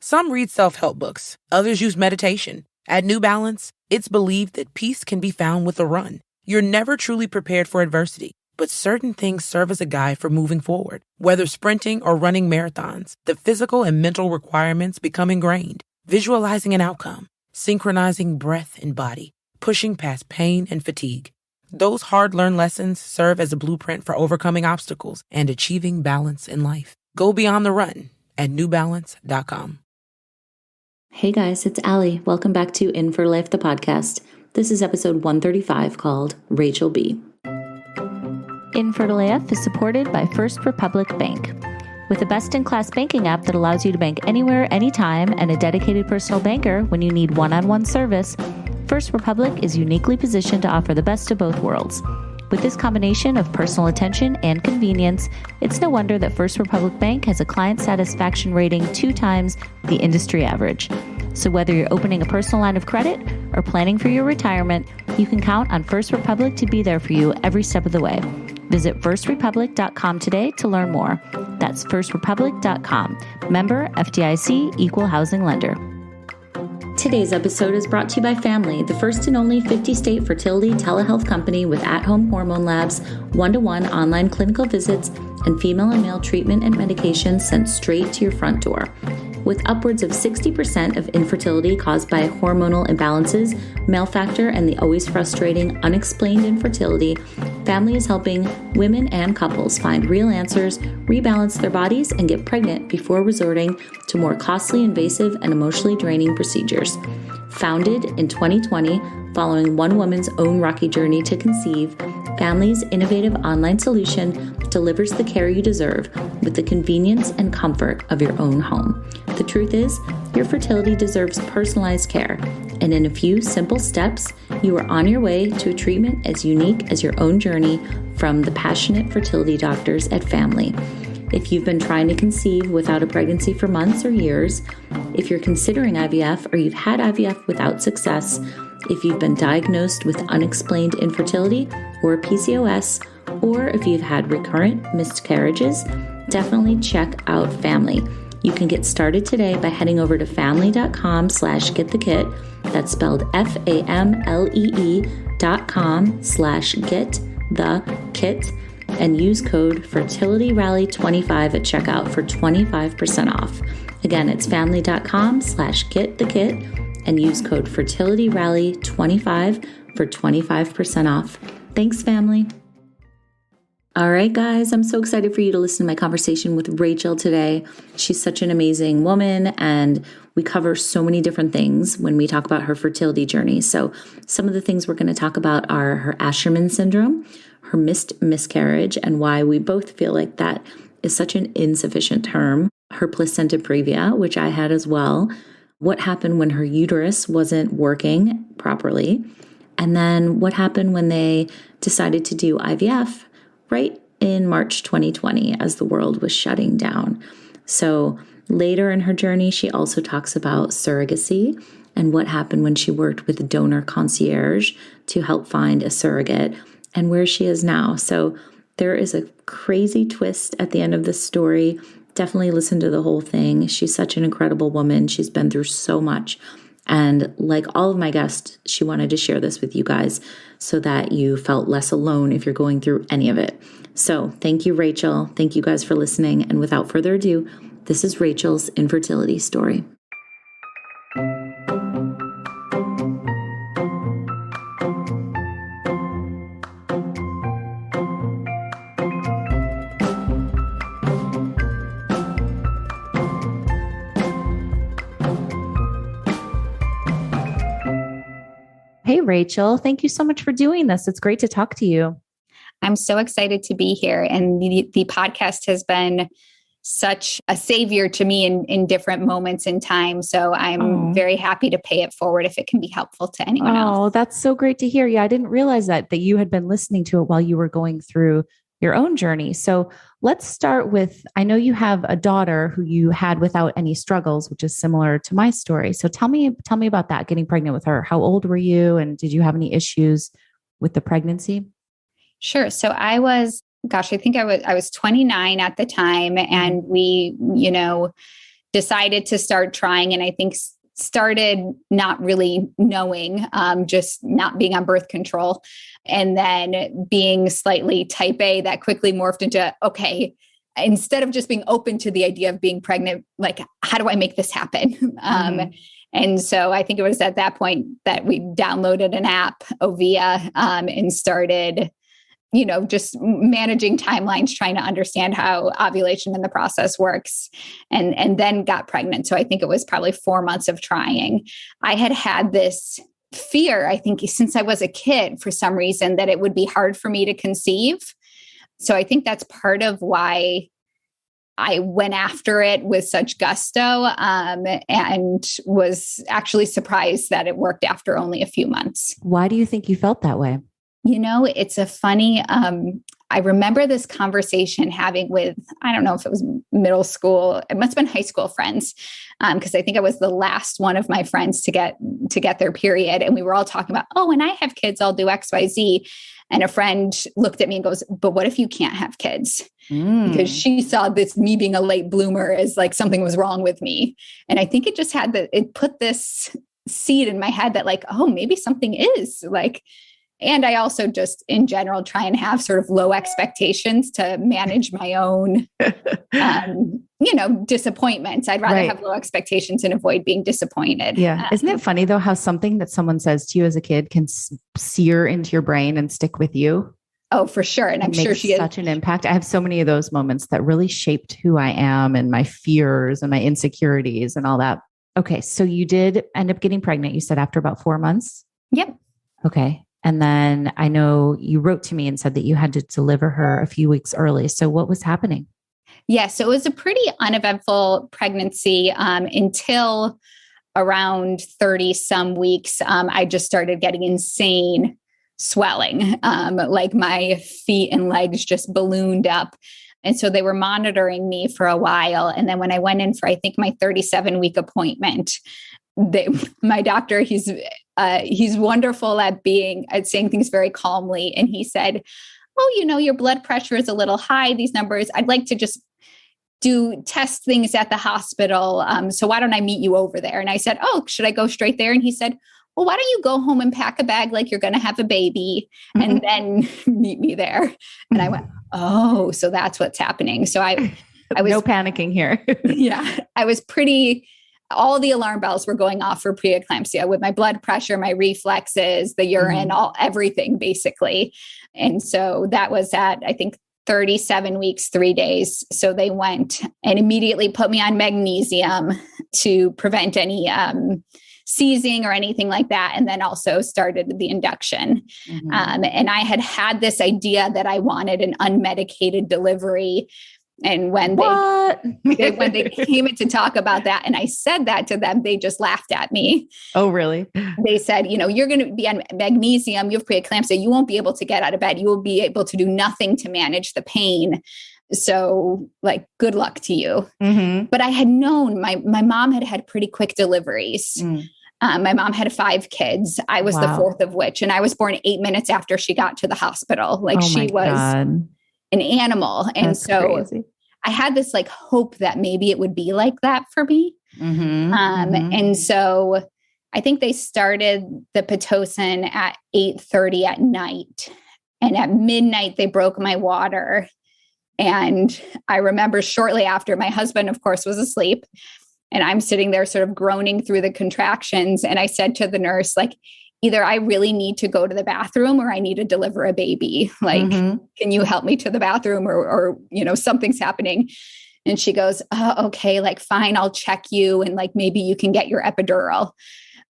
Some read self-help books, others use meditation. At New Balance, it's believed that peace can be found with a run. You're never truly prepared for adversity, but certain things serve as a guide for moving forward. Whether sprinting or running marathons, the physical and mental requirements become ingrained. Visualizing an outcome, synchronizing breath and body, pushing past pain and fatigue. Those hard-learned lessons serve as a blueprint for overcoming obstacles and achieving balance in life. Go beyond the run at newbalance.com. Hey guys, it's Allie. Welcome back to Infertile AF, the podcast. This is episode 135 called Rachel B. Infertile AF is supported by First Republic Bank. With a best-in-class banking app that allows you to bank anywhere, anytime, and a dedicated personal banker when you need one-on-one service, First Republic is uniquely positioned to offer the best of both worlds. With this combination of personal attention and convenience, it's no wonder that First Republic Bank has a client satisfaction rating 2 times the industry average. So whether you're opening a personal line of credit or planning for your retirement, you can count on First Republic to be there for you every step of the way. Visit firstrepublic.com today to learn more. That's firstrepublic.com. Member FDIC, Equal Housing Lender. Today's episode is brought to you by Family, the first and only 50-state fertility telehealth company with at-home hormone labs, one-to-one online clinical visits, and female and male treatment and medications sent straight to your front door. With upwards of 60% of infertility caused by hormonal imbalances, male factor, and the always frustrating unexplained infertility, Family is helping women and couples find real answers, rebalance their bodies, and get pregnant before resorting to more costly, invasive, and emotionally draining procedures. Founded in 2020, following one woman's own rocky journey to conceive, Family's innovative online solution delivers the care you deserve with the convenience and comfort of your own home. The truth is, your fertility deserves personalized care, and in a few simple steps, you are on your way to a treatment as unique as your own journey from the passionate fertility doctors at Family. If you've been trying to conceive without a pregnancy for months or years, if you're considering IVF or you've had IVF without success, if you've been diagnosed with unexplained infertility or PCOS, or if you've had recurrent miscarriages, definitely check out Family. You can get started today by heading over to family.com/getthekit. That's spelled FAMLEE.com/getthekit and use code FertilityRally25 at checkout for 25% off. Again, it's family.com/getthekit and use code FertilityRally25 for 25% off. Thanks, Family. All right, guys, I'm so excited for you to listen to my conversation with Rachel today. She's such an amazing woman, and we cover so many different things when we talk about her fertility journey. So some of the things we're going to talk about are her Asherman Syndrome, her missed miscarriage, and why we both feel like that is such an insufficient term, her placenta previa, which I had as well, what happened when her uterus wasn't working properly, and then what happened when they decided to do IVF right in March 2020 as the world was shutting down. So later in her journey, she also talks about surrogacy and what happened when she worked with a donor concierge to help find a surrogate and where she is now. So there is a crazy twist at the end of this story. Definitely listen to the whole thing. She's such an incredible woman. She's been through so much. And like all of my guests, she wanted to share this with you guys so that you felt less alone if you're going through any of it. So thank you, Rachel. Thank you guys for listening. And without further ado, this is Rachel's infertility story. Hey, Rachel, thank you so much for doing this. It's great to talk to you. I'm so excited to be here. And the podcast has been such a savior to me in different moments in time. So I'm very happy to pay it forward if it can be helpful to anyone else. Oh, that's so great to hear. Yeah, I didn't realize that you had been listening to it while you were going through your own journey. So let's start with, I know you have a daughter who you had without any struggles, which is similar to my story. So tell me about that, getting pregnant with her. How old were you? And did you have any issues with the pregnancy? Sure. So I think I was 29 at the time, and we, decided to start trying. And I think started not really knowing, just not being on birth control. And then being slightly type A, that quickly morphed into, okay, instead of just being open to the idea of being pregnant, like, how do I make this happen? And so I think it was at that point that we downloaded an app, Ovia, and started, just managing timelines, trying to understand how ovulation in the process works, and then got pregnant. So I think it was probably 4 months of trying. I had this fear, I think, since I was a kid, for some reason, that it would be hard for me to conceive. So I think that's part of why I went after it with such gusto, and was actually surprised that it worked after only a few months. Why do you think you felt that way? It's a funny, I remember this conversation having with, I don't know if it was middle school, it must've been high school friends. Cause I think I was the last one of my friends to get their period. And we were all talking about, oh, when I have kids, I'll do X, Y, Z. And a friend looked at me and goes, but what if you can't have kids? Because she saw me being a late bloomer as like something was wrong with me. And I think it just it put this seed in my head that like, oh, maybe something is like, and I also just in general try and have sort of low expectations to manage my own, disappointments. I'd rather have low expectations and avoid being disappointed. Yeah. Isn't it funny though, how something that someone says to you as a kid can sear into your brain and stick with you? Oh, for sure. And I'm sure she is such an impact. I have so many of those moments that really shaped who I am and my fears and my insecurities and all that. Okay. So you did end up getting pregnant, you said, after about 4 months? Yep. Okay. And then I know you wrote to me and said that you had to deliver her a few weeks early. So what was happening? Yeah. So it was a pretty uneventful pregnancy until around 30 some weeks. I just started getting insane swelling. Like my feet and legs just ballooned up. And so they were monitoring me for a while. And then when I went in for, I think, my 37-week appointment, my doctor, he's wonderful at saying things very calmly. And he said, oh, your blood pressure is a little high, these numbers. I'd like to just test things at the hospital. So why don't I meet you over there? And I said, oh, should I go straight there? And he said, well, why don't you go home and pack a bag like you're going to have a baby and then meet me there? And I went, oh, so that's what's happening. So I was no panicking here. Yeah. I was all the alarm bells were going off for preeclampsia with my blood pressure, my reflexes, the urine, everything basically. And so that was at, I think, 37 weeks, 3 days. So they went and immediately put me on magnesium to prevent any seizing or anything like that. And then also started the induction. And I had this idea that I wanted an unmedicated delivery. And when they came in to talk about that, and I said that to them, they just laughed at me. Oh, really? They said, you're going to be on magnesium, you have preeclampsia, you won't be able to get out of bed. You will be able to do nothing to manage the pain. So like, good luck to you. But I had known my mom had pretty quick deliveries. My mom had 5 kids. I was the fourth of which, and I was born 8 minutes after she got to the hospital. Like she was an animal. And That's so crazy. I had this like hope that maybe it would be like that for me. And so I think they started the Pitocin at 8:30 at night. And at midnight, they broke my water. And I remember shortly after, my husband, of course, was asleep. And I'm sitting there sort of groaning through the contractions. And I said to the nurse, like, either I really need to go to the bathroom or I need to deliver a baby. Like, can you help me to the bathroom or something's happening. And she goes, oh, okay, like, fine, I'll check you. And like, maybe you can get your epidural.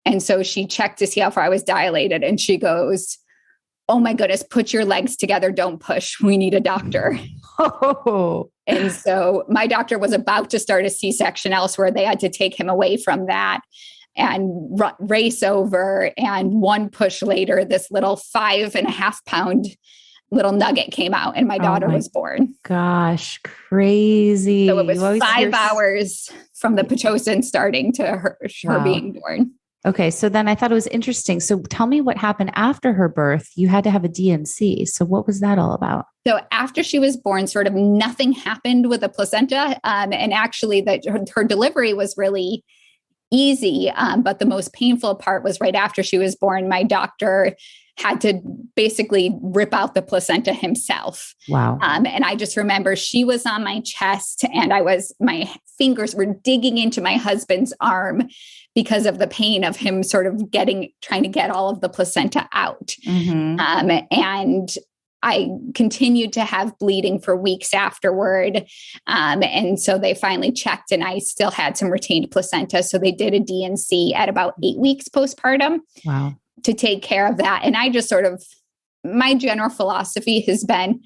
And so she checked to see how far I was dilated. And she goes, oh my goodness, put your legs together. Don't push. We need a doctor. And so my doctor was about to start a C-section elsewhere. They had to take him away from that and race over. And one push later, this little 5.5 pound little nugget came out and my daughter was born. Gosh, crazy. So it was 5 hours from the Pitocin starting to her being born. Okay. So then I thought it was interesting. So tell me what happened after her birth. You had to have a D&C. So what was that all about? So after she was born, sort of nothing happened with the placenta. And actually that her delivery was really easy. But the most painful part was right after she was born. My doctor had to basically rip out the placenta himself. Wow. And I just remember she was on my chest and my fingers were digging into my husband's arm because of the pain of him sort of trying to get all of the placenta out. Mm-hmm. And I continued to have bleeding for weeks afterward. And so they finally checked and I still had some retained placenta. So they did a D&C at about 8 weeks postpartum. Wow. To take care of that. And I just my general philosophy has been,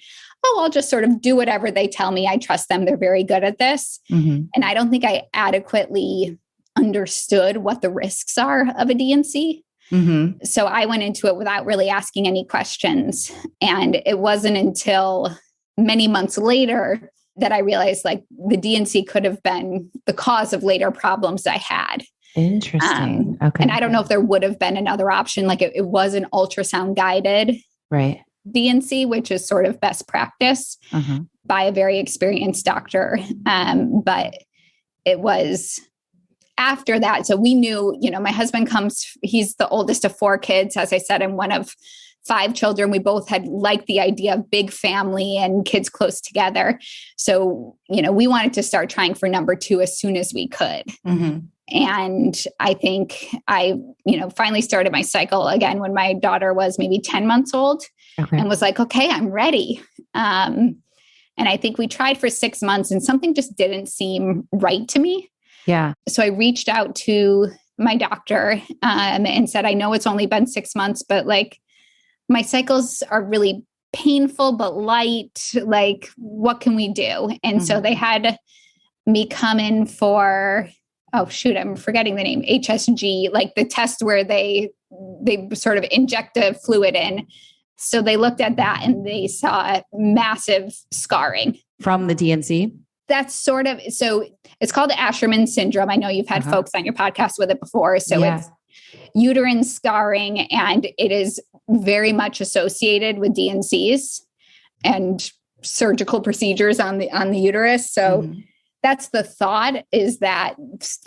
I'll just sort of do whatever they tell me. I trust them. They're very good at this. Mm-hmm. And I don't think I adequately understood what the risks are of a D&C. Mm-hmm. So I went into it without really asking any questions. And it wasn't until many months later that I realized like the D&C could have been the cause of later problems I had. Interesting. Okay. And I don't know if there would have been another option. Like it was an ultrasound guided right. D&C, which is sort of best practice by a very experienced doctor. But it was after that. So we knew, my husband he's the oldest of 4 kids. As I said, I'm one of 5 children. We both had liked the idea of big family and kids close together. So, we wanted to start trying for number 2 as soon as we could. Mm-hmm. And I think I, finally started my cycle again when my daughter was maybe 10 months old and was like, okay, I'm ready. And I think we tried for 6 months and something just didn't seem right to me. Yeah. So I reached out to my doctor and said, I know it's only been 6 months, but like my cycles are really painful, but light. Like, what can we do? And so they had me come in for, I'm forgetting the name, HSG, like the test where they sort of inject a fluid in. So they looked at that and they saw massive scarring. From the D&C? That's so it's called Asherman Syndrome. I know you've had folks on your podcast with it before. So it's uterine scarring and it is very much associated with D&Cs and surgical procedures on the uterus. So that's the thought, is that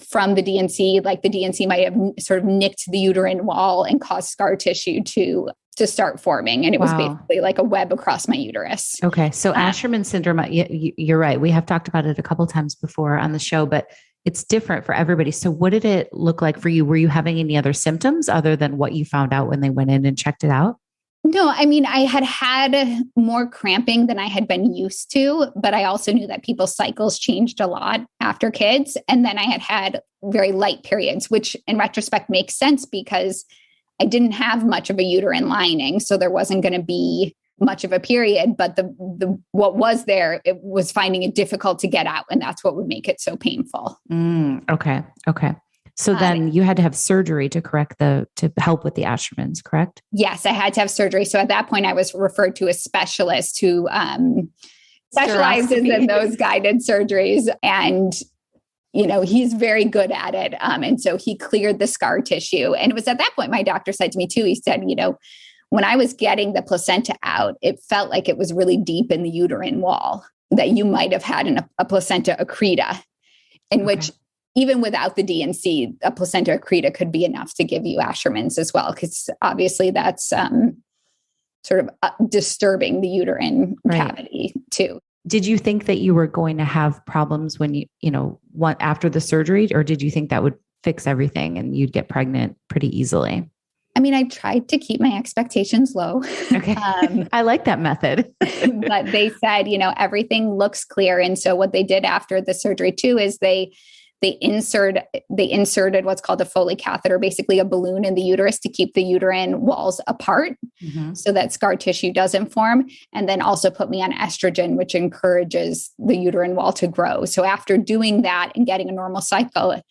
from the D&C, like the D&C might have sort of nicked the uterine wall and caused scar tissue to start forming. And it was basically like a web across my uterus. Okay. So Asherman syndrome, you're right. We have talked about it a couple of times before on the show, but it's different for everybody. So what did it look like for you? Were you having any other symptoms other than what you found out when they went in and checked it out? No, I mean, I had more cramping than I had been used to, but I also knew that people's cycles changed a lot after kids. And then I had very light periods, which in retrospect makes sense because I didn't have much of a uterine lining. So there wasn't going to be much of a period, but the what was there, it was finding it difficult to get out. And that's what would make it so painful. Okay. So then you had to have surgery to help with the Ashermans, correct? Yes, I had to have surgery. So at that point I was referred to a specialist who specializes in those guided surgeries. And, he's very good at it. And so he cleared the scar tissue. And it was at that point, my doctor said to me too, he said, when I was getting the placenta out, it felt like it was really deep in the uterine wall, that you might have had a placenta accreta, in which even without the D&C, a placenta accreta could be enough to give you Asherman's as well, because obviously that's sort of disturbing the uterine cavity too. Did you think that you were going to have problems when after the surgery, or did you think that would fix everything and you'd get pregnant pretty easily? I mean, I tried to keep my expectations low. Okay. I like that method. But they said, everything looks clear. And so what they did after the surgery too, is they inserted what's called a Foley catheter, basically a balloon in the uterus to keep the uterine walls apart so that scar tissue doesn't form. And then also put me on estrogen, which encourages the uterine wall to grow. So after doing that and getting a normal cycle,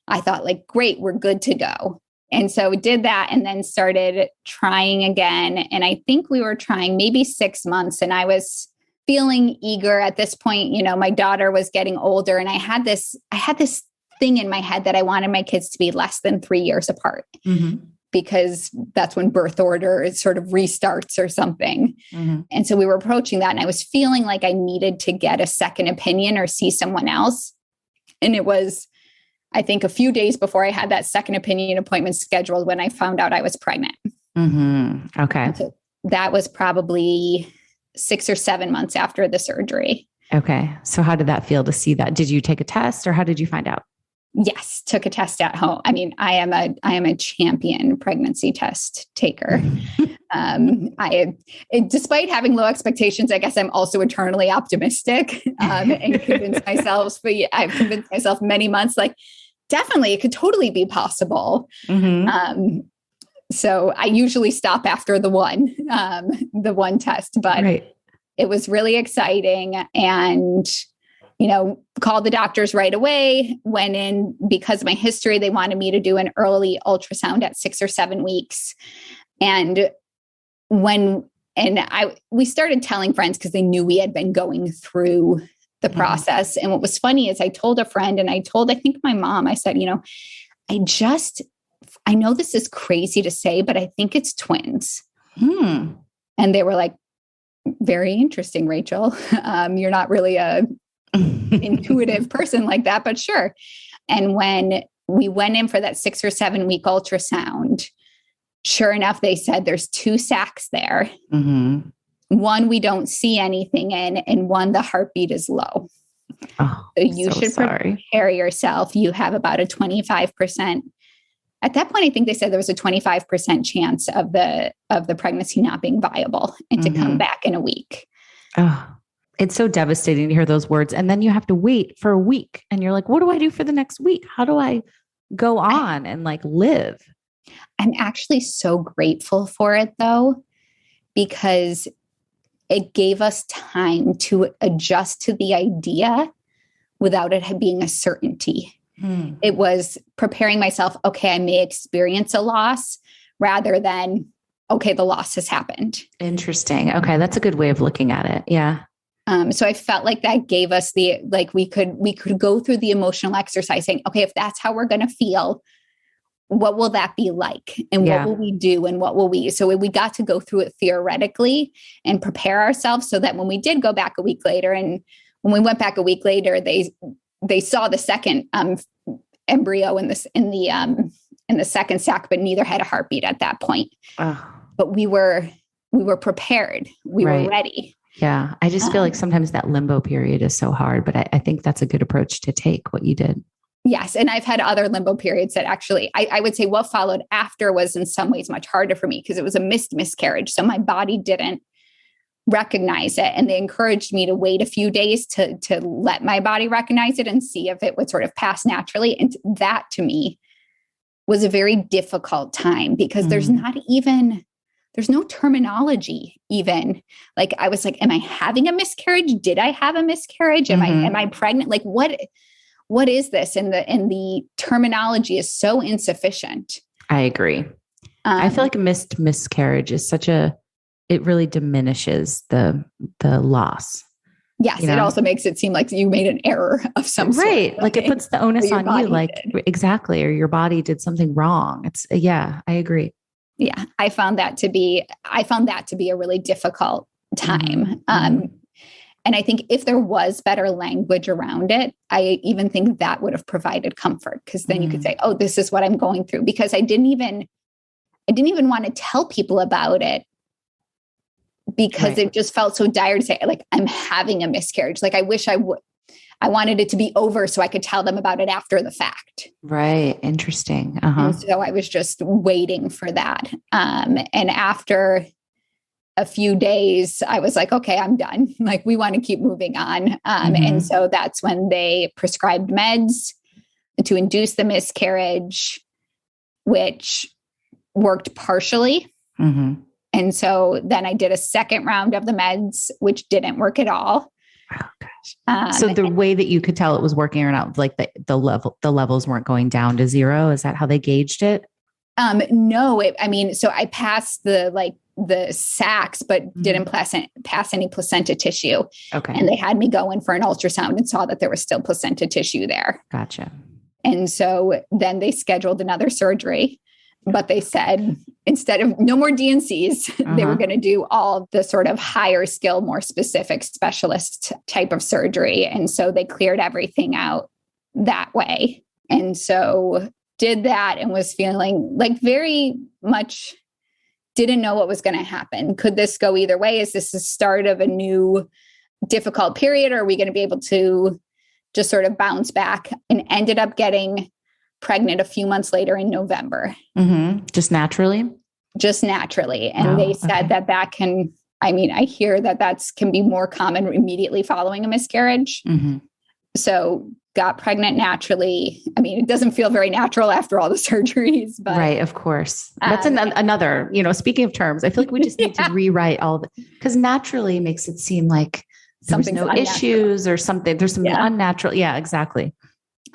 I thought like, great, we're good to go. And so we did that and then started trying again. And I think we were trying maybe 6 months, and I was feeling eager at this point. My daughter was getting older, and I had this thing in my head that I wanted my kids to be less than 3 years apart. Because that's when birth order sort of restarts or something. And so we were approaching that, and I was feeling like I needed to get a second opinion or see someone else. And it was, I think, a few days before I had that second opinion appointment scheduled when I found out I was pregnant. Okay. So that was probably 6 or 7 months after the surgery. Okay. So how did that feel to see that? Did you take a test, or how did you find out? Yes, took a test at home. I mean, I am a champion pregnancy test taker. Despite having low expectations, I guess I'm also eternally optimistic, and convinced myself. But I've convinced myself many months, like, definitely, it could totally be possible. So I usually stop after the one test, but it was really exciting, and called the doctors right away, went in because of my history. They wanted me to do an early ultrasound at 6 or 7 weeks. And we started telling friends because they knew we had been going through the process. And what was funny is I told a friend, and I think my mom, I said, I know this is crazy to say, but I think it's twins. And they were like, very interesting, Rachel. You're not really a intuitive person like that, but sure. And when we went in for that 6 or 7 week ultrasound, sure enough, they said there's 2 sacs there. One, we don't see anything in, and one, the heartbeat is low. So you should prepare yourself. You have about a 25%. At that point, I think they said there was a 25% chance of the pregnancy not being viable and to come back in a week. It's so devastating to hear those words. And then you have to wait for a week, and you're like, what do I do for the next week? How do I go on and live? I'm actually so grateful for it though, because it gave us time to adjust to the idea without it being a certainty. It was preparing myself. Okay, I may experience a loss, rather than, okay, the loss has happened. Interesting. Okay. That's a good way of looking at it. Yeah. So I felt like that gave us we could go through the emotional exercise saying, okay, if that's how we're going to feel, what will that be like? And what will we do? And what will we, so we got to go through it theoretically and prepare ourselves so that when we did go back a week later, and when we went back a week later, they saw the second embryo in the second sac, but neither had a heartbeat at that point. But we were prepared. We were ready. Yeah. I just feel like sometimes that limbo period is so hard, but I think that's a good approach to take, what you did. Yes. And I've had other limbo periods that actually, I would say what followed after was in some ways much harder for me because it was a miscarriage. So my body didn't recognize it. And they encouraged me to wait a few days to let my body recognize it and see if it would sort of pass naturally. And that to me was a very difficult time because there's no terminology even. Like I was like, am I having a miscarriage? Did I have a miscarriage? Am I pregnant? Like what is this? And the terminology is so insufficient. I agree. I feel like a miscarriage is it really diminishes the loss. Yes. It also makes it seem like you made an error of some sort. Right. Like it puts the onus on you, exactly. Or your body did something wrong. I agree. Yeah. I found that to be a really difficult time. And I think if there was better language around it, I even think that would have provided comfort because then you could say, oh, this is what I'm going through, because I didn't even want to tell people about it because it just felt so dire to say, like, I'm having a miscarriage. Like, I wish I wanted it to be over so I could tell them about it after the fact. Right. Interesting. And so I was just waiting for that. And after a few days, I was like, okay, I'm done. Like, we want to keep moving on. And so that's when they prescribed meds to induce the miscarriage, which worked partially. And so then I did a second round of the meds, which didn't work at all. Oh gosh. So the way that you could tell it was working or not, like the levels weren't going down to 0. Is that how they gauged it? No, so I passed the sacs, but didn't pass any placenta tissue. Okay. And they had me go in for an ultrasound and saw that there was still placenta tissue there. Gotcha. And so then they scheduled another surgery, but they said instead of no more DNCs, they were going to do all the sort of higher skill, more specific specialist type of surgery. And so they cleared everything out that way. And so did that and was feeling like very much didn't know what was going to happen. Could this go either way? Is this the start of a new difficult period? Or are we going to be able to just sort of bounce back? And ended up getting pregnant a few months later in November. Just naturally? Just naturally. And they said that can, I hear that can be more common immediately following a miscarriage. So got pregnant naturally. it doesn't feel very natural after all the surgeries, but right. Of course. That's another, speaking of terms, I feel like we just need to rewrite because naturally makes it seem like there's no issues or something. There's something unnatural. Yeah, exactly.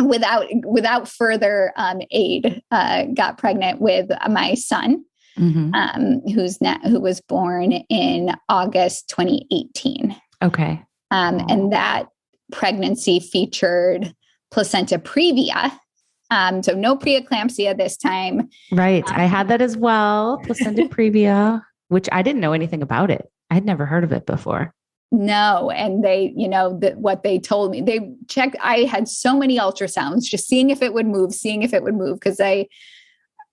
Without further aid, got pregnant with my son, who was born in August 2018. Okay. And that pregnancy featured placenta previa. So no preeclampsia this time. Right. I had that as well. Placenta previa, which I didn't know anything about it. I'd never heard of it before. No. And they, what they told me, they checked, I had so many ultrasounds, just seeing if it would move, because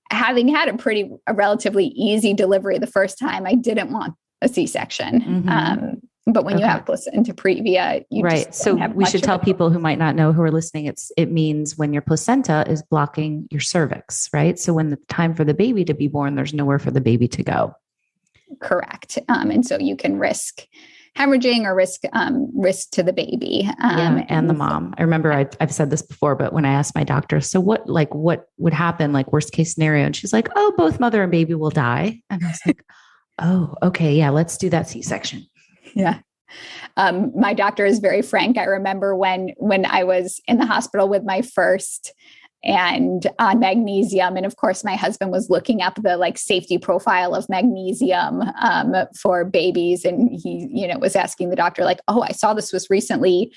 having had a relatively easy delivery the first time, I didn't want a C-section. But when you have placenta previa, right. So we should tell people who might not know, who are listening, it means when your placenta is blocking your cervix, right? So when the time for the baby to be born, there's nowhere for the baby to go. Correct. And so you can risk hemorrhaging or risk to the baby. And the mom. I remember I've said this before, but when I asked my doctor, so what would happen, like worst case scenario? And she's like, oh, both mother and baby will die. And I was like, oh, okay. Yeah. Let's do that C-section. Yeah. My doctor is very frank. I remember when I was in the hospital with my first and on magnesium. And of course, my husband was looking up the safety profile of magnesium for babies. And he, was asking the doctor oh, I saw this was recently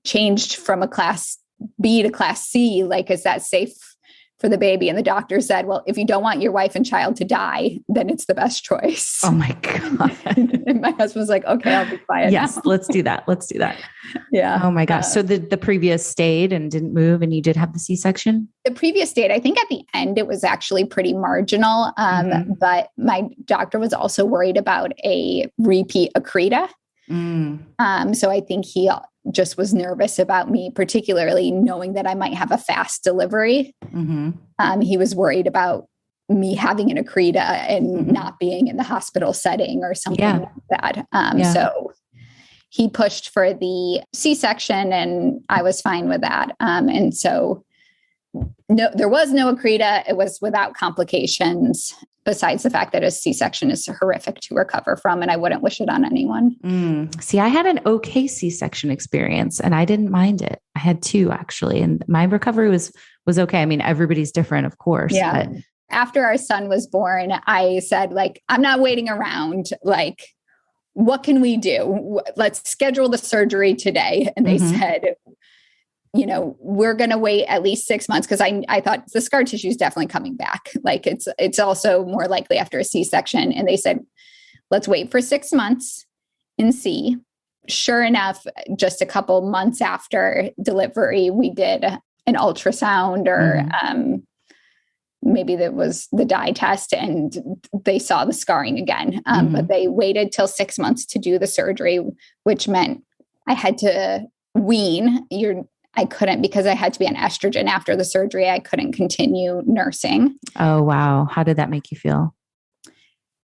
changed from a class B to class C. Is that safe for the baby? And the doctor said, well, if you don't want your wife and child to die, then it's the best choice. Oh my God. And my husband was like, okay, I'll be quiet. Yes, now. let's do that. Yeah. Oh my gosh. So the previous stayed and didn't move and you did have the C-section? The previous stayed. I think at the end, it was actually pretty marginal. But my doctor was also worried about a repeat accreta. So I think he just was nervous about me, particularly knowing that I might have a fast delivery. He was worried about me having an accreta and not being in the hospital setting or something like that. So he pushed for the C-section and I was fine with that. And so no, there was no accreta. It was without complications, besides the fact that a C-section is horrific to recover from, and I wouldn't wish it on anyone. See, I had an okay C-section experience and I didn't mind it. I had two actually, and my recovery was okay. Everybody's different, of course. Yeah. But after our son was born, I said, I'm not waiting around. What can we do? Let's schedule the surgery today. And they said, we're going to wait at least 6 months. Cause I thought the scar tissue is definitely coming back. It's also more likely after a C-section. And they said, let's wait for 6 months and see. Sure enough, just a couple months after delivery, we did an ultrasound or, maybe that was the dye test and they saw the scarring again. But they waited till 6 months to do the surgery, which meant I had to wean. I couldn't, because I had to be on estrogen after the surgery. I couldn't continue nursing. Oh, wow. How did that make you feel?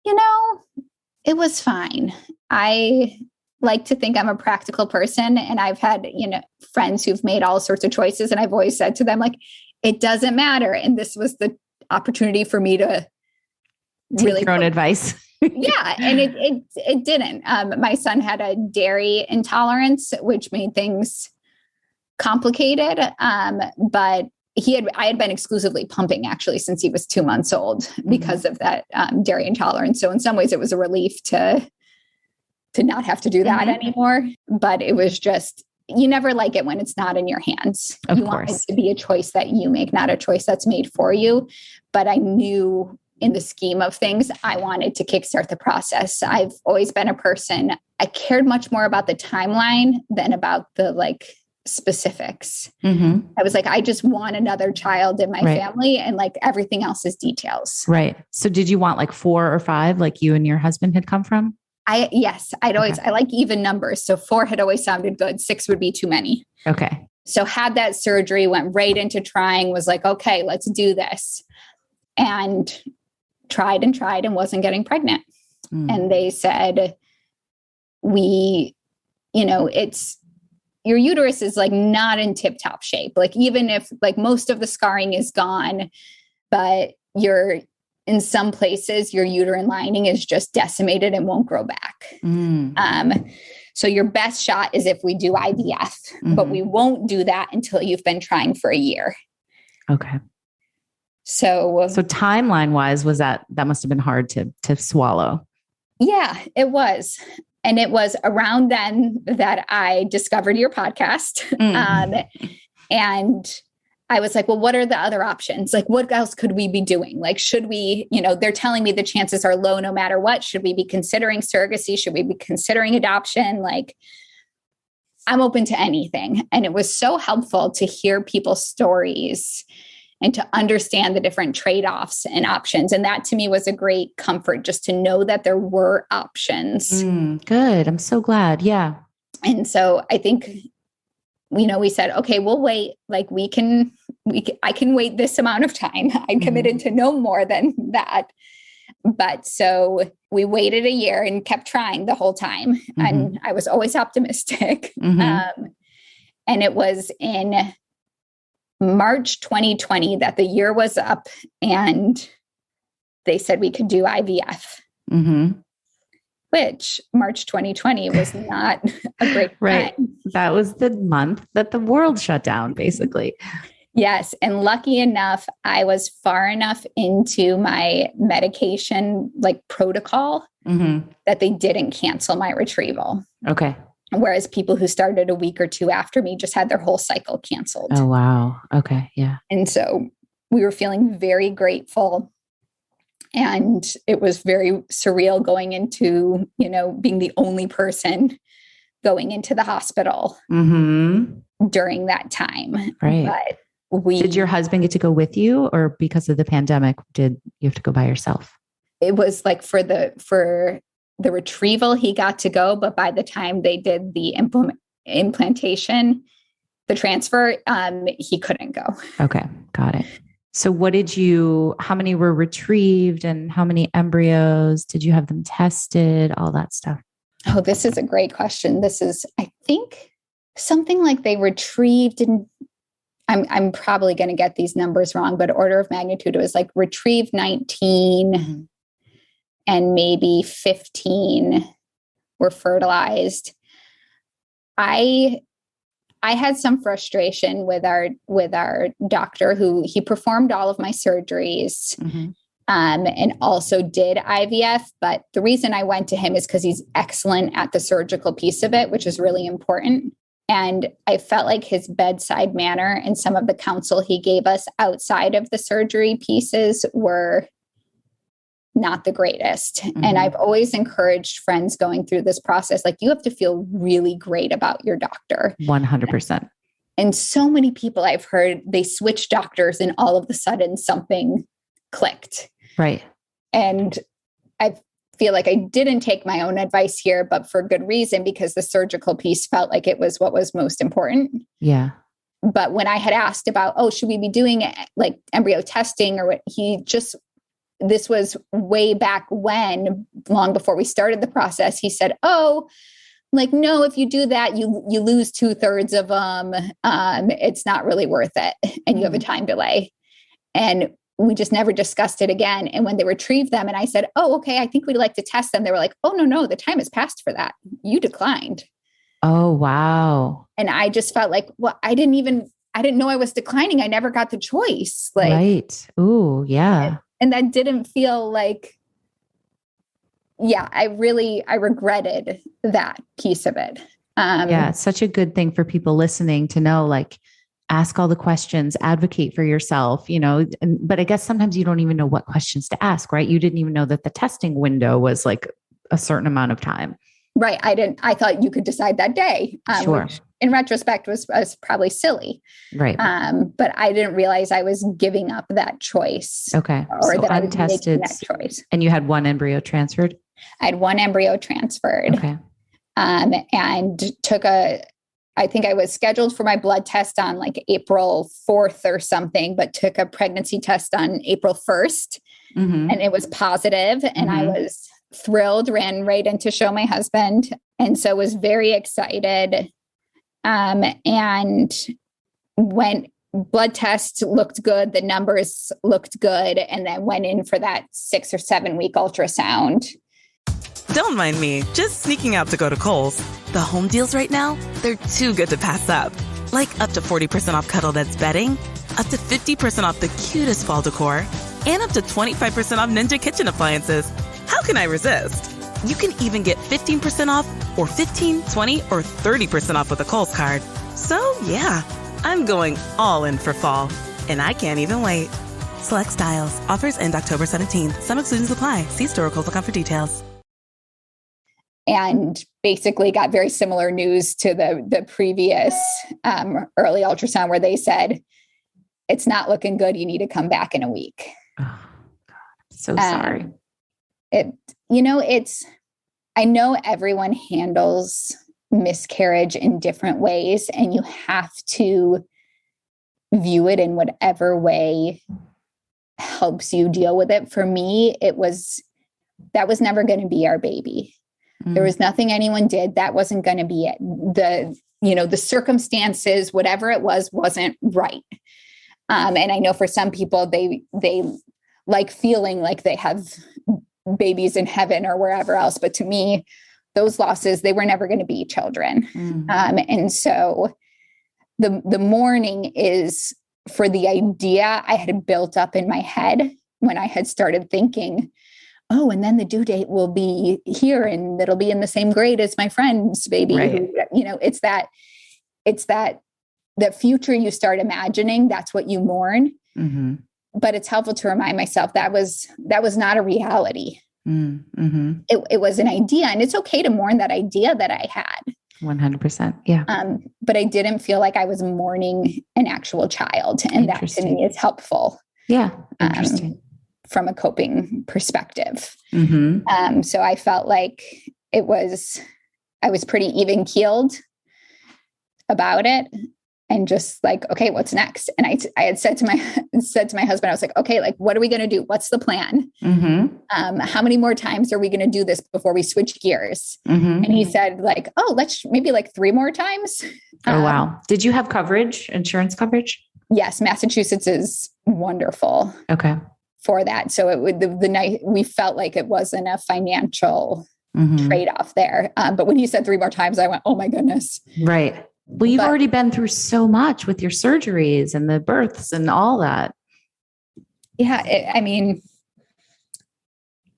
It was fine. I like to think I'm a practical person, and I've had, friends who've made all sorts of choices. And I've always said to them, it doesn't matter. And this was the opportunity for me to take your own advice. Yeah. And it didn't. My son had a dairy intolerance, which made things complicated. But I had been exclusively pumping actually since he was 2 months old because of that dairy intolerance. So in some ways it was a relief to not have to do that anymore. But it was just you never like it when it's not in your hands. You want it to be a choice that you make, not a choice that's made for you. But I knew in the scheme of things, I wanted to kickstart the process. I've always been a person, I cared much more about the timeline than about the like specifics. I was like, I just want another child in my family, and like everything else is details. Right. So did you want like 4 or 5, like you and your husband had come from? Yes, I like even numbers. So 4 had always sounded good. 6 would be too many. Okay. So had that surgery, went right into trying, was like, okay, let's do this. And tried and wasn't getting pregnant. And they said, it's, your uterus is like not in tip top shape. Like even if like most of the scarring is gone, but in some places, your uterine lining is just decimated and won't grow back. So your best shot is if we do IVF, but we won't do that until you've been trying for a year. Okay. So timeline wise, that must've been hard to swallow. Yeah, it was. And it was around then that I discovered your podcast. And I was like, well, what are the other options? Like, what else could we be doing? Like, should we, they're telling me the chances are low no matter what. Should we be considering surrogacy? Should we be considering adoption? Like, I'm open to anything. And it was so helpful to hear people's stories and to understand the different trade-offs and options. And that to me was a great comfort, just to know that there were options. Good. I'm so glad. Yeah. And so I think, we said, okay, we'll wait. Like I can wait this amount of time. I committed to no more than that. But so we waited a year and kept trying the whole time. And I was always optimistic. And it was in March 2020 that the year was up and they said we could do IVF, which March 2020 was not a great time. That was the month that the world shut down, basically. Yes. And lucky enough, I was far enough into my medication, like protocol, that they didn't cancel my retrieval. Okay. Whereas people who started a week or 2 after me just had their whole cycle canceled. Oh, wow. Okay. Yeah. And so we were feeling very grateful. And it was very surreal going into, being the only person going into the hospital during that time. Right. But did your husband get to go with you, or because of the pandemic, did you have to go by yourself? It was like for the retrieval, he got to go, but by the time they did the implantation, the transfer, he couldn't go. Okay. Got it. So how many were retrieved and how many embryos? Did you have them tested? All that stuff. Oh, this is a great question. This is, I think, something like they retrieved, and I'm probably going to get these numbers wrong, but order of magnitude, it was like retrieved 19 and maybe 15 were fertilized. I had some frustration with our doctor, who he performed all of my surgeries and also did IVF. But the reason I went to him is because he's excellent at the surgical piece of it, which is really important. And I felt like his bedside manner and some of the counsel he gave us outside of the surgery pieces were not the greatest. And I've always encouraged friends going through this process, like, you have to feel really great about your doctor. 100%. And so many people I've heard, they switch doctors and all of a sudden something clicked. Right. And I feel like I didn't take my own advice here, but for good reason, because the surgical piece felt like it was what was most important. Yeah. But when I had asked about, should we be doing like embryo testing or what, this was way back when, long before we started the process, he said, no, if you do that, you lose 2/3 of them. It's not really worth it. And you have a time delay. And we just never discussed it again. And when they retrieved them and I said, okay, I think we'd like to test them, they were like, no, the time has passed for that. You declined. Oh, wow. And I just felt like, well, I didn't know I was declining. I never got the choice. Like, right. Ooh, yeah. And that didn't feel like, I regretted that piece of it. Yeah, it's such a good thing for people listening to know, like, ask all the questions, advocate for yourself, but I guess sometimes you don't even know what questions to ask, right? You didn't even know that the testing window was like a certain amount of time. Right. I thought you could decide that day, Sure. which in retrospect was probably silly. Right. But I didn't realize I was giving up that choice. Okay. Or so that untested, I was making that choice. And you had one embryo transferred? I had one embryo transferred. Okay. And I think I was scheduled for my blood test on like April 4th or something, but took a pregnancy test on April 1st and it was positive, and I was thrilled, ran right in to show my husband. And so was very excited. And went, blood test looked good. The numbers looked good. And then went in for that 6 or 7 week ultrasound. Don't mind me, just sneaking out to go to Kohl's. The home deals right now, they're too good to pass up. Like up to 40% off Cuddle That's bedding, up to 50% off the cutest fall decor, and up to 25% off Ninja kitchen appliances. How can I resist? You can even get 15% off or 15, 20, or 30% off with a Kohl's card. So yeah, I'm going all in for fall. And I can't even wait. Select styles. Offers end October 17th. Some exclusions apply. See store or Kohl's.com for details. And basically got very similar news to the previous early ultrasound where they said, it's not looking good. You need to come back in a week. Oh, God. So sorry. I know everyone handles miscarriage in different ways, and you have to view it in whatever way helps you deal with it. For me, that was never going to be our baby. There was nothing anyone did. That wasn't going to be it. The circumstances, whatever it was, wasn't right. And I know for some people, they like feeling like they have babies in heaven or wherever else. But to me, those losses, they were never going to be children. And so the mourning is for the idea I had built up in my head when I had started thinking, oh, and then the due date will be here and it'll be in the same grade as my friend's baby. Right. It's that the future you start imagining, that's what you mourn. But it's helpful to remind myself that was not a reality. It was an idea, and it's okay to mourn that idea that I had. 100%. Yeah. But I didn't feel like I was mourning an actual child. And that to me is helpful. Yeah. Interesting. From a coping perspective. So I felt like I was pretty even keeled about it, and just like, okay, what's next? And I had said to my husband, I was like, okay, like, what are we going to do? What's the plan? How many more times are we going to do this before we switch gears? And he said like, oh, let's maybe like 3 more times. Oh, wow. Did you have coverage, insurance coverage? Yes. Massachusetts is wonderful. Okay. For that. So it would, the night we felt like it wasn't a financial trade-off there. But when he said 3 more times, I went, oh my goodness. Right. Well, you've already been through so much with your surgeries and the births and all that. Yeah.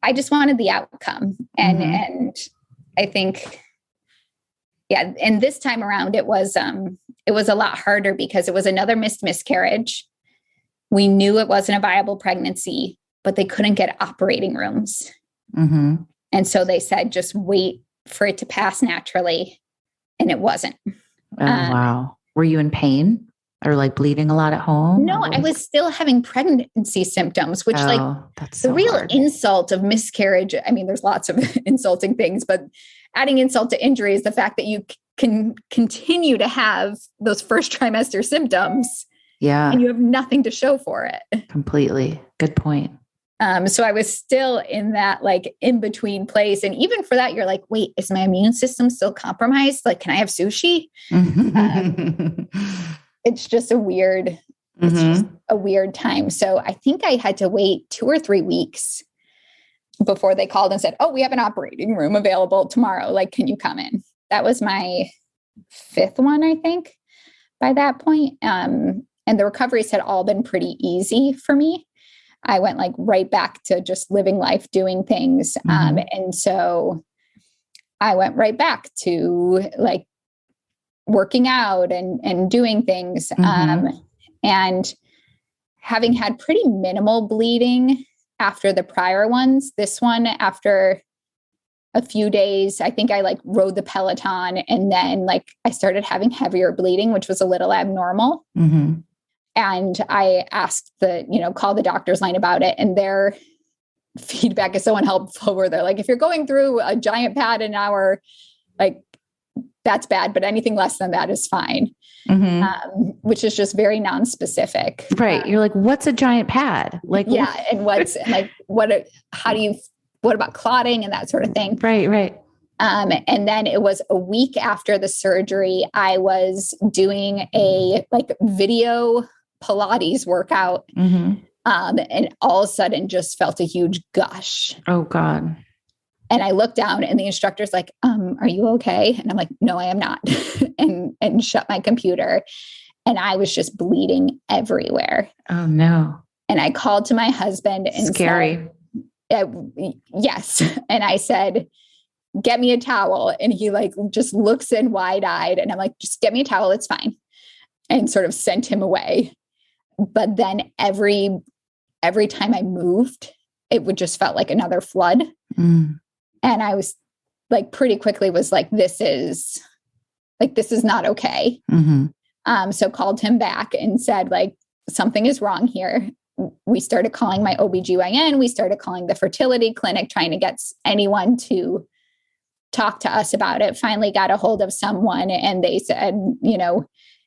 I just wanted the outcome. And I think, and this time around it was a lot harder because it was another miscarriage. We knew it wasn't a viable pregnancy, but they couldn't get operating rooms. And so they said, just wait for it to pass naturally. And it wasn't. Oh, wow. Were you in pain or like bleeding a lot at home? No, I was still having pregnancy symptoms, which that's the real insult of miscarriage. I mean, there's lots of insulting things, but adding insult to injury is the fact that you can continue to have those first trimester symptoms. Yeah. And you have nothing to show for it. Completely. Good point. So I was still in that like in between place. And even for that, you're like, wait, is my immune system still compromised? Like, can I have sushi? It's just a weird time. So I think I had to wait 2 or 3 weeks before they called and said, oh, we have an operating room available tomorrow. Like, can you come in? That was my 5th one, I think, by that point. And the recoveries had all been pretty easy for me. I went like right back to just living life, doing things. And so I went right back to like working out and doing things. And having had pretty minimal bleeding after the prior ones, this one, after a few days, I think I like rode the Peloton, and then like I started having heavier bleeding, which was a little abnormal. And I asked call the doctor's line about it, and their feedback is so unhelpful, where they're like, if you're going through a giant pad an hour, like that's bad, but anything less than that is fine. Which is just very non-specific. Right. You're like, what's a giant pad? Like, yeah. And what's like, what about clotting and that sort of thing? Right. And then it was a week after the surgery, I was doing a like video Pilates workout. And all of a sudden just felt a huge gush. Oh God. And I looked down and the instructor's like, are you okay? And I'm like, no, I am not. and shut my computer. And I was just bleeding everywhere. Oh no. And I called to my husband and scary. Said, yes. And I said, get me a towel. And he like just looks in wide-eyed, and I'm like, just get me a towel. It's fine. And sort of sent him away. But then every time I moved, it would just felt like another flood. And I was like, pretty quickly was like, this is not okay. So called him back and said like, something is wrong here. We started calling my OBGYN. We started calling the fertility clinic, trying to get anyone to talk to us about it. Finally got a hold of someone, and they said,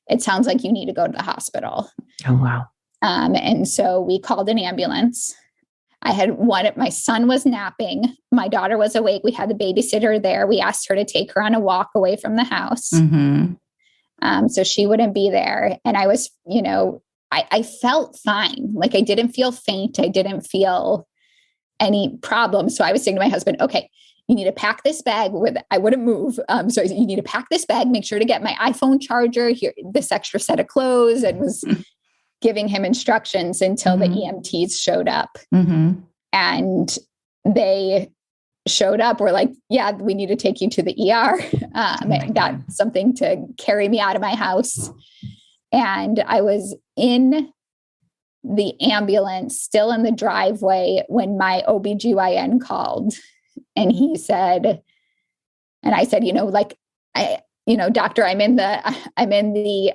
it sounds like you need to go to the hospital. Oh, wow. And so we called an ambulance. My son was napping. My daughter was awake. We had the babysitter there. We asked her to take her on a walk away from the house. So she wouldn't be there. And I was, I felt fine. Like I didn't feel faint. I didn't feel any problem. So I was saying to my husband, okay, you need to pack this bag I wouldn't move. So you need to pack this bag, make sure to get my iPhone charger here, this extra set of clothes, and was giving him instructions until the EMTs showed up. And they showed up. We're like, yeah, we need to take you to the ER. And got something to carry me out of my house. And I was in the ambulance, still in the driveway, when my OBGYN called, and he said, and I said, doctor, I'm in the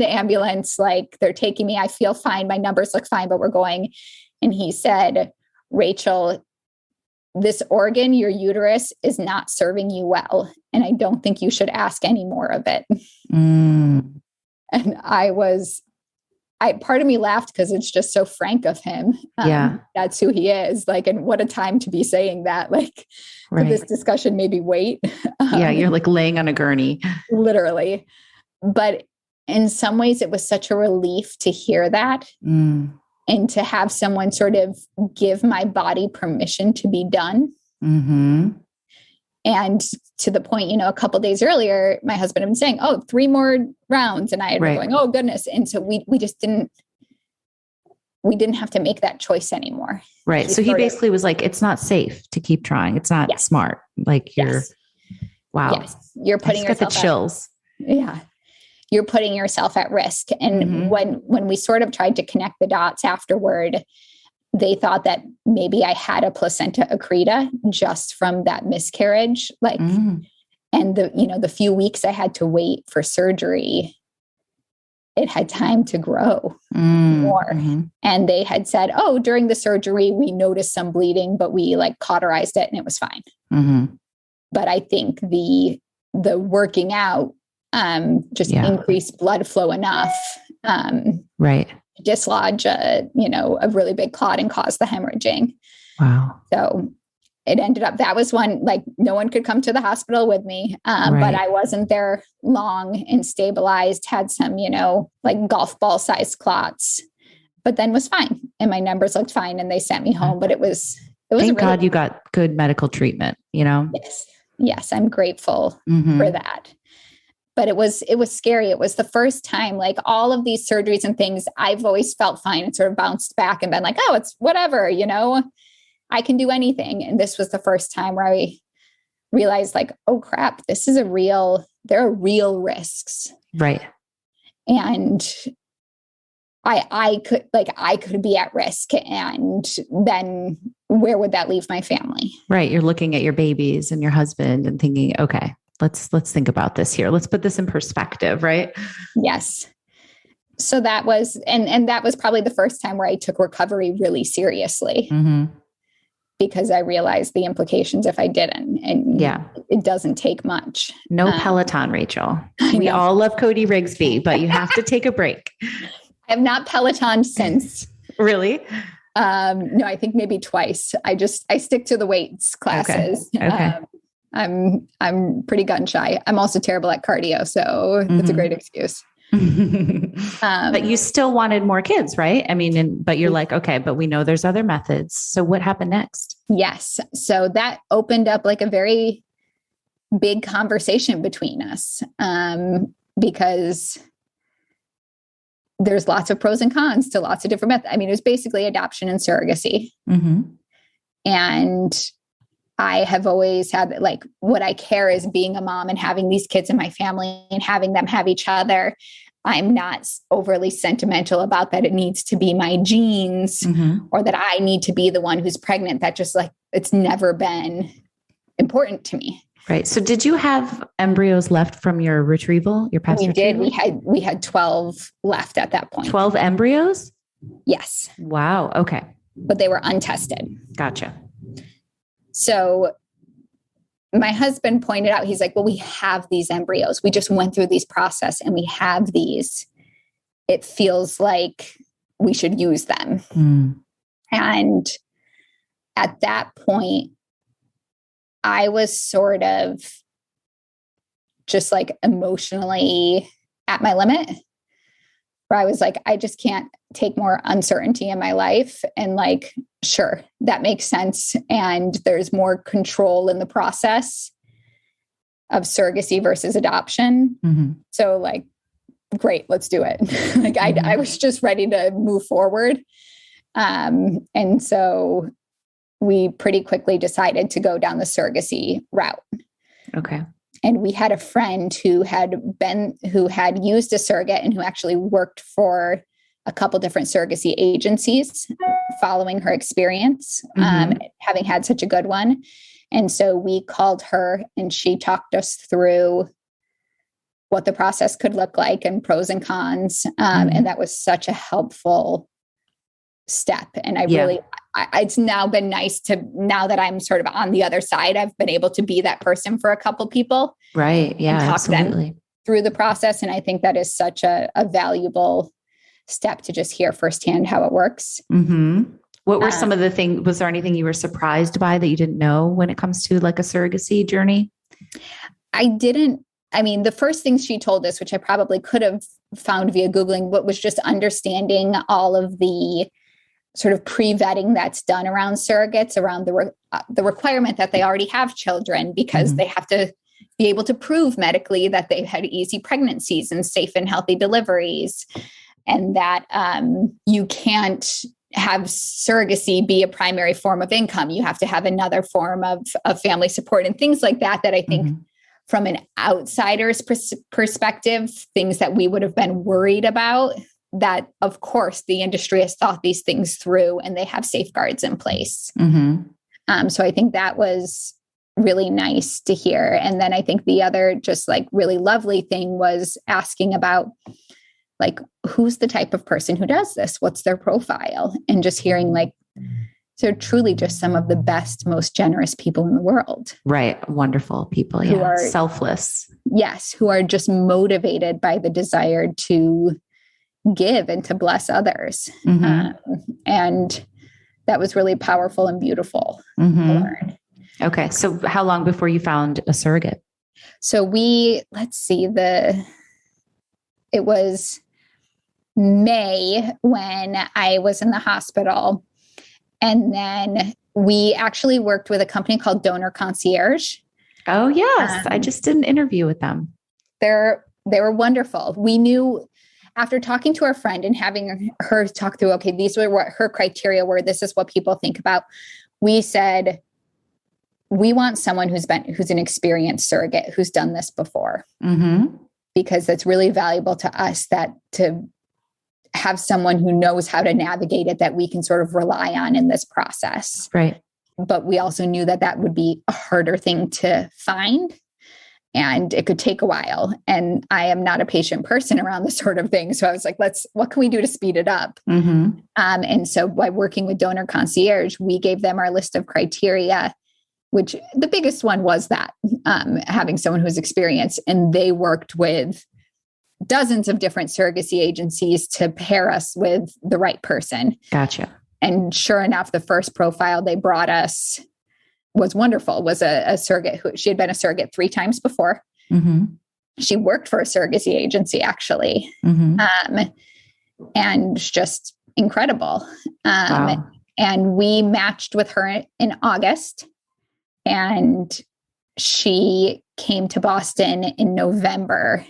ambulance. Like they're taking me. I feel fine. My numbers look fine, but we're going. And he said, Rachel, this organ, your uterus, is not serving you well. And I don't think you should ask any more of it. And part of me laughed because it's just so frank of him. That's who he is. Like, and what a time to be saying that, like, could this discussion maybe wait? You're like laying on a gurney. Literally. But in some ways it was such a relief to hear that and to have someone sort of give my body permission to be done. And to the point, a couple of days earlier, my husband had been saying, 3 more rounds. And I had been going, oh goodness. And so we just didn't have to make that choice anymore. Right. So he basically was like, it's not safe to keep trying. It's not smart. Like wow. Yes. You're putting yourself got the chills. You're putting yourself at risk. And when we sort of tried to connect the dots afterward, they thought that maybe I had a placenta accreta just from that miscarriage. Like, and the few weeks I had to wait for surgery, it had time to grow more. And they had said, during the surgery, we noticed some bleeding, but we like cauterized it and it was fine. But I think the working out just increased blood flow enough. Dislodge a really big clot and cause the hemorrhaging. Wow. So it ended up, that was one, like no one could come to the hospital with me. But I wasn't there long and stabilized, had some, like golf ball sized clots, but then was fine. And my numbers looked fine and they sent me home, but it was thank God you got good medical treatment, Yes. I'm grateful for that. But it was scary. It was the first time, like all of these surgeries and things, I've always felt fine and sort of bounced back and been like, it's whatever, I can do anything. And this was the first time where I realized like, oh crap, this is a real there are real risks. Right. And I could be at risk, and then where would that leave my family? Right. You're looking at your babies and your husband and thinking, okay, let's think about this here. Let's put this in perspective. Right. Yes. So that was, and that was probably the first time where I took recovery really seriously, because I realized the implications if I didn't. And it doesn't take much. No Peloton, Rachel. We all love Cody Rigsby, but you have to take a break. I have not Peloton since. Really? No, I think maybe twice. I stick to the weights classes. Okay. I'm pretty gun shy. I'm also terrible at cardio, so it's a great excuse. But you still wanted more kids, right? I mean, but you're like, okay, but we know there's other methods. So what happened next? Yes. So that opened up like a very big conversation between us, because there's lots of pros and cons to lots of different methods. I mean, it was basically adoption and surrogacy. And I have always had, like, what I care is being a mom and having these kids in my family and having them have each other. I'm not overly sentimental about that it needs to be my genes or that I need to be the one who's pregnant. That just, like, it's never been important to me. Right. So did you have embryos left from your retrieval, your past retrieval? Did. We had 12 left at that point. 12 embryos? Yes. Wow. Okay. But they were untested. Gotcha. So my husband pointed out, he's like, well, we have these embryos. We just went through these process and we have these. It feels like we should use them. And at that point, I was sort of just like emotionally at my limit, where I was like, I just can't take more uncertainty in my life. And like, sure, that makes sense. And there's more control in the process of surrogacy versus adoption. So like, great, let's do it. Like I was just ready to move forward. And so we pretty quickly decided to go down the surrogacy route. Okay. And we had a friend who had used a surrogate and who actually worked for a couple different surrogacy agencies following her experience, having had such a good one. And so we called her and she talked us through what the process could look like and pros and cons. And that was such a helpful step. And it's now been nice to, now that I'm sort of on the other side, I've been able to be that person for a couple people. Right. Yeah, talk absolutely. them through the process. And I think that is such a valuable step to just hear firsthand how it works. What were some of the things, was there anything you were surprised by that you didn't know when it comes to like a surrogacy journey? The first thing she told us, which I probably could have found via Googling, but was just understanding all of the sort of pre-vetting that's done around surrogates, around the requirement that they already have children, because they have to be able to prove medically that they've had easy pregnancies and safe and healthy deliveries, and that you can't have surrogacy be a primary form of income. You have to have another form of family support and things like that, that I think from an outsider's perspective, things that we would have been worried about, that of course the industry has thought these things through and they have safeguards in place. So I think that was really nice to hear. And then I think the other just like really lovely thing was asking about, like, who's the type of person who does this? What's their profile? And just hearing like, they're truly just some of the best, most generous people in the world. Right. Wonderful people. Who are selfless. Yes. Who are just motivated by the desire to give and to bless others. And that was really powerful and beautiful to learn. Okay. So how long before you found a surrogate? So it was May when I was in the hospital. And then we actually worked with a company called Donor Concierge. Oh, yes. I just did an interview with them. They were wonderful. We knew after talking to our friend and having her talk through, okay, these were what her criteria were. This is what people think about. We said, we want someone who's an experienced surrogate, who's done this before, because it's really valuable to us to have someone who knows how to navigate it, that we can sort of rely on in this process. Right. But we also knew that would be a harder thing to find, and it could take a while. And I am not a patient person around this sort of thing. So I was like, what can we do to speed it up? And so by working with Donor Concierge, we gave them our list of criteria, which the biggest one was that having someone who's experienced, and they worked with dozens of different surrogacy agencies to pair us with the right person. Gotcha. And sure enough, the first profile they brought us was wonderful, was a surrogate who she had been a surrogate 3 times before. She worked for a surrogacy agency, actually. And just incredible. Wow. And we matched with her in August, and she came to Boston in November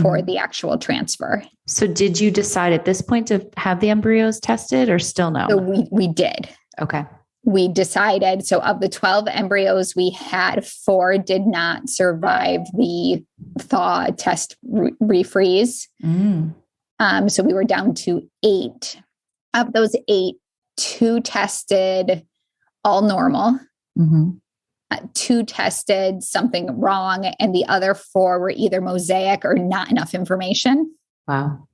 for the actual transfer. So did you decide at this point to have the embryos tested, or still no? So we did. Okay. We decided, so of the 12 embryos we had, 4 did not survive the thaw test refreeze. So we were down to 8. Of those 8, 2 tested all normal. 2 tested something wrong, and the other 4 were either mosaic or not enough information. Wow.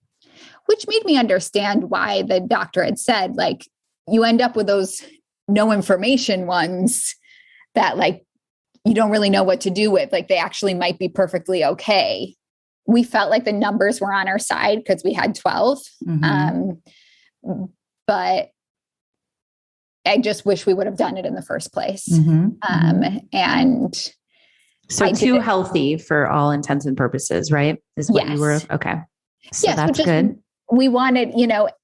Which made me understand why the doctor had said, like, you end up with those no information ones that, like, you don't really know what to do with. Like, they actually might be perfectly okay. We felt like the numbers were on our side because we had 12. But I just wish we would have done it in the first place. And so 2 healthy for all intents and purposes, right? Is what you were. Okay. So that's good. We wanted,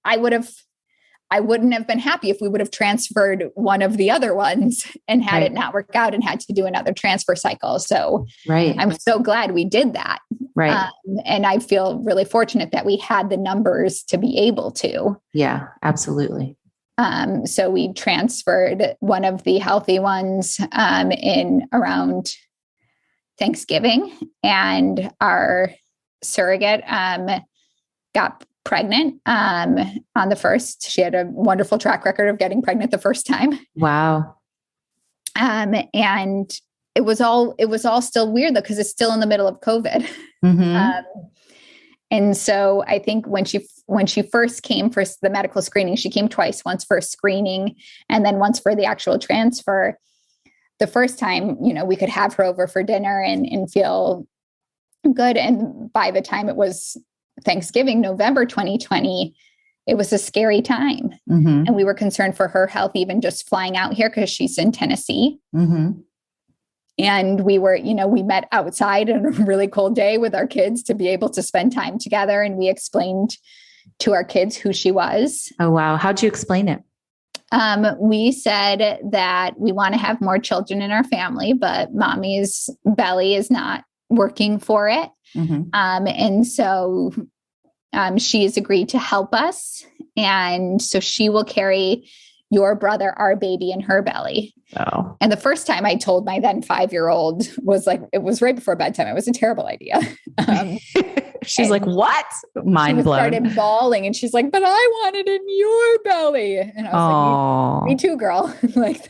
I wouldn't have been happy if we would have transferred one of the other ones and had it not work out and had to do another transfer cycle. So I'm so glad we did that. Right. And I feel really fortunate that we had the numbers to be able to. Yeah, absolutely. So we transferred one of the healthy ones in around Thanksgiving, and our surrogate got pregnant on the first. She had a wonderful track record of getting pregnant the first time. Wow. And it was all still weird though, because it's still in the middle of COVID. And so I think when she first came for the medical screening, she came twice, once for a screening and then once for the actual transfer. The first time, we could have her over for dinner and feel good. And by the time it was Thanksgiving, November 2020, it was a scary time. And we were concerned for her health, even just flying out here because she's in Tennessee. And we were, we met outside on a really cold day with our kids to be able to spend time together. And we explained to our kids who she was. Oh, wow. How'd you explain it? We said that we want to have more children in our family, but mommy's belly is not working for it. And so she has agreed to help us. And so she will carry your brother, our baby, in her belly. Oh. And the first time I told my then 5-year-old was like, it was right before bedtime. It was a terrible idea. She's like, what? Mind blown. Started bawling and she's like, but I want it in your belly. And I was like, me too, girl. Like,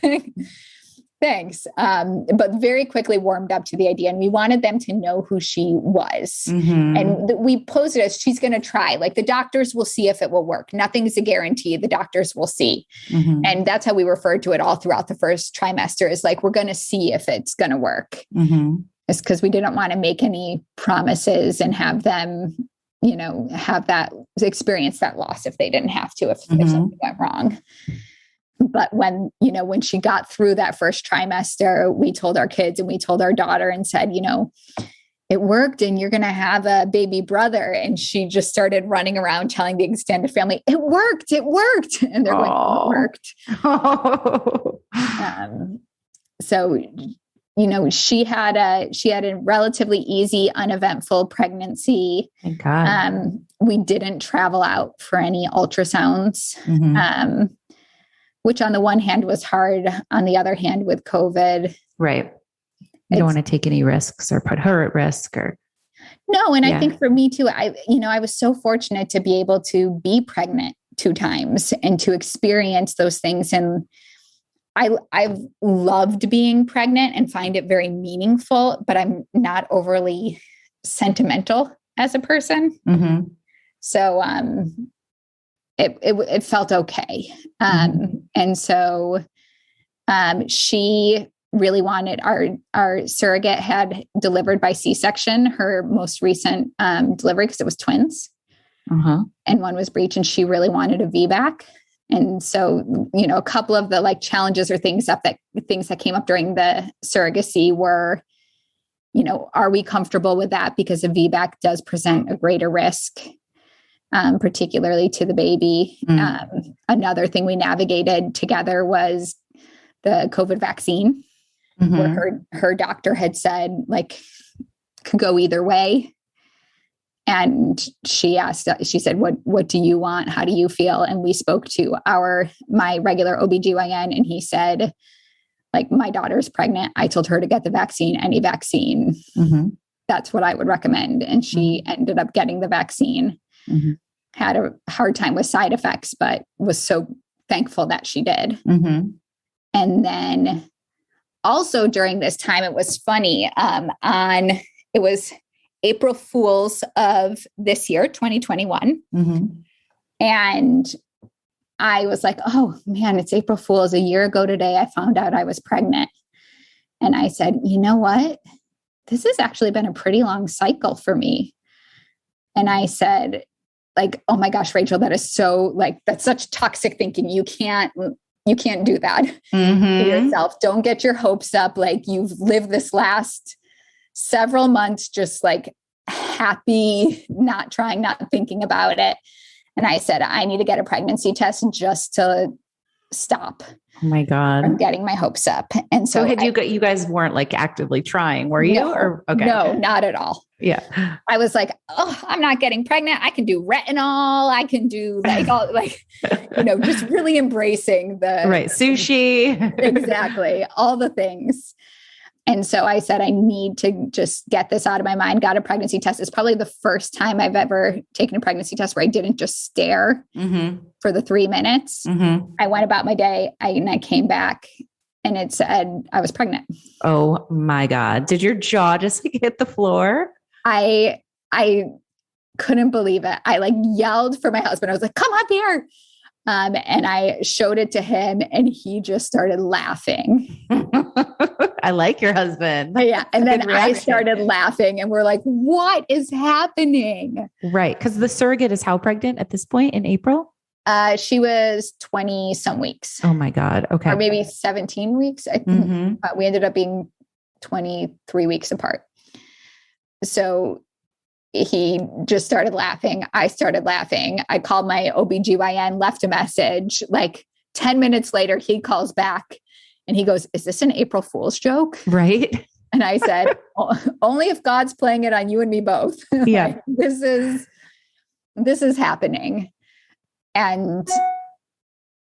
thanks. But very quickly warmed up to the idea. And we wanted them to know who she was. And we posed it as she's going to try. Like, the doctors will see if it will work. Nothing's a guarantee. The doctors will see. And that's how we referred to it all throughout the first trimester, is like, we're going to see if it's going to work. It's because we didn't want to make any promises and have them, have that experience, that loss, if they didn't have to, if something went wrong. But when she got through that first trimester, we told our kids and we told our daughter and said, it worked and you're going to have a baby brother. And she just started running around telling the extended family, it worked. And they're going, it worked. So, she had a relatively easy, uneventful pregnancy. Thank God. We didn't travel out for any ultrasounds. which on the one hand was hard. On the other hand, with COVID. Right. You don't want to take any risks or put her at risk or. No. And I think for me too, I was so fortunate to be able to be pregnant 2 times and to experience those things. And I've loved being pregnant and find it very meaningful, but I'm not overly sentimental as a person. Mm-hmm. So, it felt okay. And so, she really wanted our surrogate had delivered by C-section, her most recent, delivery, cause it was twins and one was breech, and she really wanted a VBAC. And so, a couple of the challenges or things that came up during the surrogacy were, are we comfortable with that? Because a VBAC does present a greater risk, particularly to the baby. Another thing we navigated together was the COVID vaccine, where her doctor had said could go either way. And she said, what do you want? How do you feel? And we spoke to my regular OBGYN, and he said, my daughter's pregnant. I told her to get the vaccine, any vaccine. That's what I would recommend. And she ended up getting the vaccine, had a hard time with side effects, but was so thankful that she did. And then also during this time, it was funny, it was April Fools of this year, 2021. And I was like, oh man, it's April Fools. A year ago today, I found out I was pregnant. And I said, you know what? This has actually been a pretty long cycle for me. And I said, oh my gosh, Rachel, that is so that's such toxic thinking. You can't do that to yourself. Don't get your hopes up. You've lived this last several months, just happy, not trying, not thinking about it. And I said, I need to get a pregnancy test just to stop. Oh my God. From getting my hopes up. And so you guys weren't actively trying, were you? No, not at all. Yeah. I was I'm not getting pregnant. I can do retinol. I can do all just really embracing the sushi. Exactly. All the things. And so I said, I need to just get this out of my mind. Got a pregnancy test. It's probably the first time I've ever taken a pregnancy test where I didn't just stare for the 3 minutes. I went about my day and I came back and it said I was pregnant. Oh my God. Did your jaw just hit the floor? I couldn't believe it. I yelled for my husband. I was like, come up here. And I showed it to him and he just started laughing. I like your husband. Yeah. And then I started laughing and we're like, what is happening? Right. Because the surrogate is how pregnant at this point in April? She was 20 some weeks. Oh my God. Okay. Or maybe 17 weeks. I think we ended up being 23 weeks apart. So he just started laughing. I started laughing. I called my OBGYN, left a message. 10 minminutes later, he calls back and he goes, is this an April Fool's joke? Right. And I said, only if God's playing it on you and me both. Yeah. This is happening. And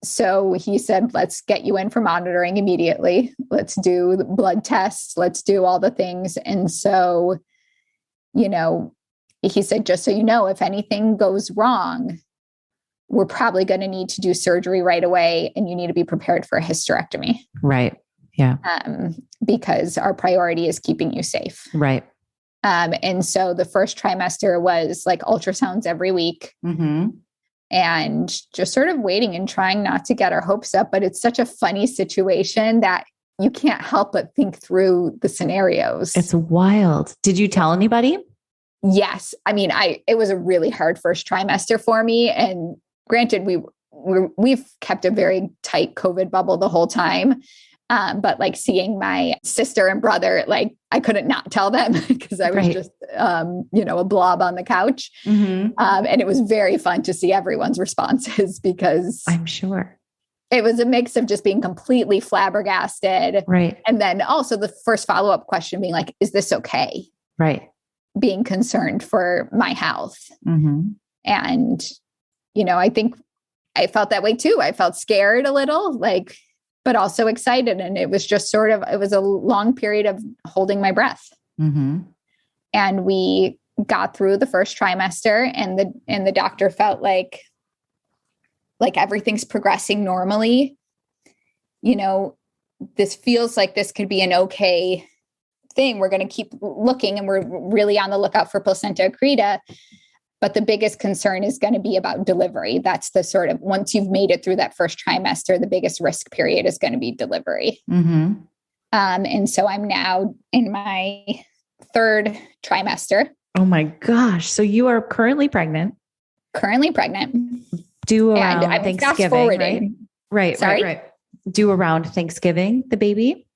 so he said, let's get you in for monitoring immediately. Let's do the blood tests. Let's do all the things. And so, he said, just so you know, if anything goes wrong, we're probably going to need to do surgery right away. And you need to be prepared for a hysterectomy. Right. Yeah. Because our priority is keeping you safe. Right. And so the first trimester was ultrasounds every week and just sort of waiting and trying not to get our hopes up. But it's such a funny situation that you can't help but think through the scenarios. It's wild. Did you tell anybody? Yes. I mean, it was a really hard first trimester for me. And granted, we've kept a very tight COVID bubble the whole time. But seeing my sister and brother, I couldn't not tell them because I was just, a blob on the couch. And it was very fun to see everyone's responses because I'm sure it was a mix of just being completely flabbergasted. Right. And then also the first follow-up question being is this okay? Right. Being concerned for my health. And, I think I felt that way too. I felt scared a little, like, but also excited. And it was just it was a long period of holding my breath. Mm-hmm. And we got through the first trimester, and the doctor felt like everything's progressing normally. This feels like this could be an okay thing. We're going to keep looking, and we're really on the lookout for placenta accreta. But the biggest concern is going to be about delivery. That's the sort of, once you've made it through that first trimester, the biggest risk period is going to be delivery. Mm-hmm. And so I'm now in my third trimester. Oh my gosh. So you are currently pregnant. Due around Thanksgiving, right? Right. Due around Thanksgiving, the baby?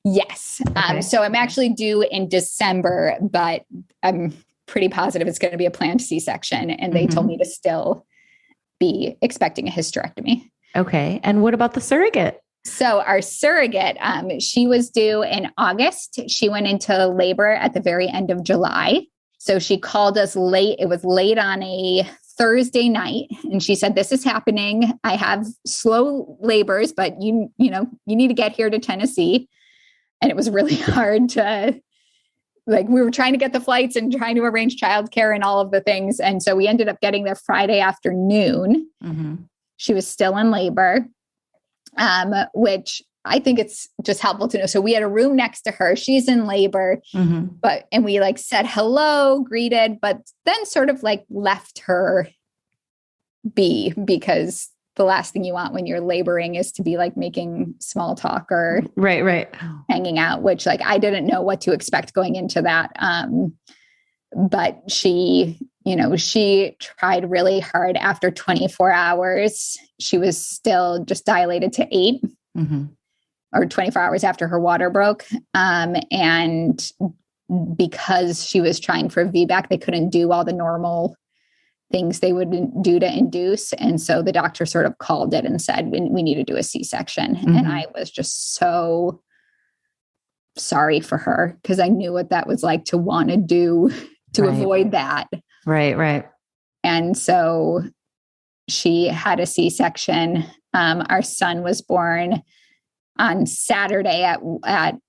Yes. Okay. So I'm actually due in December, but I'm pretty positive it's going to be a planned C-section. And they told me to still be expecting a hysterectomy. Okay. And what about the surrogate? So our surrogate, she was due in August. She went into labor at the very end of July. So she called us late. It was late on a Thursday night. And she said, this is happening. I have slow labors, but you need to get here to Tennessee. And it was really hard to, we were trying to get the flights and trying to arrange childcare and all of the things. And so we ended up getting there Friday afternoon. Mm-hmm. She was still in labor, which I think it's just helpful to know. So we had a room next to her. She's in labor, and we said hello, greeted, but then sort of left her be, because the last thing you want when you're laboring is to be making small talk or right. hanging out, which I didn't know what to expect going into that. But she tried really hard. After 24 hours, she was still just dilated to 8. Mm-hmm. Or 24 hours after her water broke. And because she was trying for VBAC, they couldn't do all the normal things they would do to induce. And so the doctor sort of called it and said, we need to do a C-section. Mm-hmm. And I was just so sorry for her, because I knew what that was like to want to do to avoid that. Right. And so she had a C-section. Our son was born on Saturday at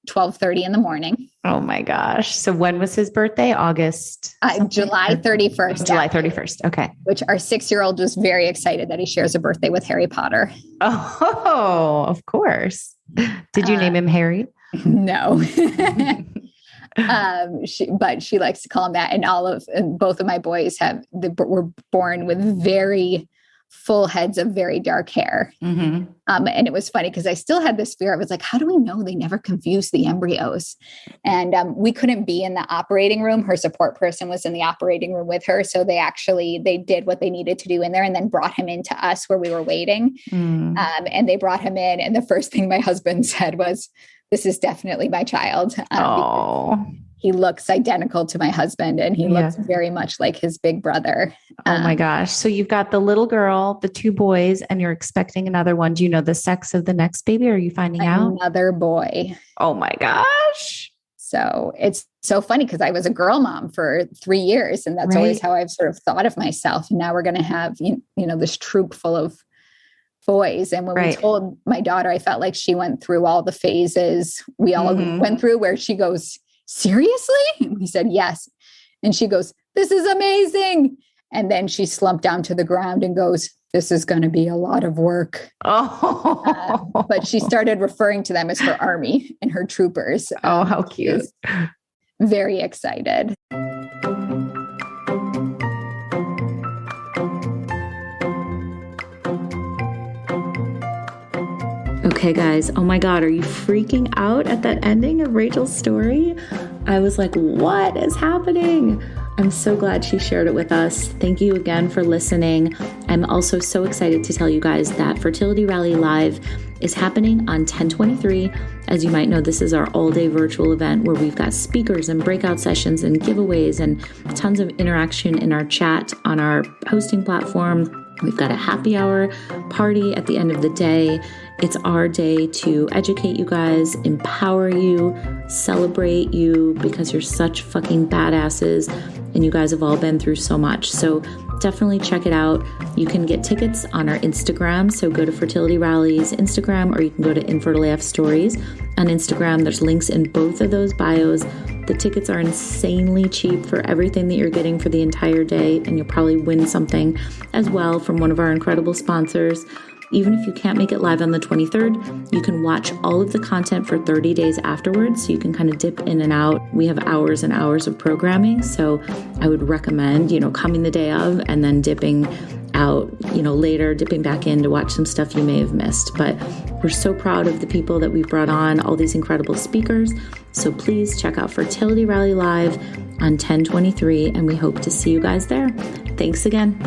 12:30 in the morning. Oh my gosh. So when was his birthday? August? July 31st. July 31st. Okay. Which our 6-year-old was very excited that he shares a birthday with Harry Potter. Oh, of course. Did you name him Harry? No. But she likes to call him that. And both of my boys were born with very full heads of very dark hair. Mm-hmm. And it was funny because I still had this fear. I was like, how do we know they never confused the embryos? And we couldn't be in the operating room. Her support person was in the operating room with her. So they did what they needed to do in there and then brought him into us where we were waiting. Mm. And they brought him in. And the first thing my husband said was, this is definitely my child. He looks identical to my husband, and he looks very much like his big brother. Oh my gosh. So you've got the little girl, the 2 boys, and you're expecting another one. Do you know the sex of the next baby? Are you finding out? Another boy. Oh my gosh. So it's so funny because I was a girl mom for 3 years, and that's always how I've sort of thought of myself. And now we're going to have, this troop full of boys. And when we told my daughter, I felt like she went through all the phases we all went through, where she goes, seriously? And we said, yes. And she goes, this is amazing. And then she slumped down to the ground and goes, this is going to be a lot of work. But she started referring to them as her army and her troopers. Oh, how cute. Very excited. Okay, guys. Oh my God. Are you freaking out at that ending of Rachel's story? I was like, what is happening? I'm so glad she shared it with us. Thank you again for listening. I'm also so excited to tell you guys that Fertility Rally Live is happening on 10/23. As you might know, this is our all-day virtual event where we've got speakers and breakout sessions and giveaways and tons of interaction in our chat on our hosting platform. We've got a happy hour party at the end of the day. It's our day to educate you guys, empower you, celebrate you because you're such fucking badasses, and you guys have all been through so much. So definitely check it out. You can get tickets on our Instagram. So go to Fertility Rally's Instagram, or you can go to Infertile AF Stories on Instagram. There's links in both of those bios. The tickets are insanely cheap for everything that you're getting for the entire day, and you'll probably win something as well from one of our incredible sponsors. Even if you can't make it live on the 23rd, you can watch all of the content for 30 days afterwards, so you can kind of dip in and out. We have hours and hours of programming, so I would recommend, coming the day of and then dipping out, later, dipping back in to watch some stuff you may have missed. But we're so proud of the people that we've brought on, all these incredible speakers. So please check out Fertility Rally Live on 10/23, and we hope to see you guys there. Thanks again.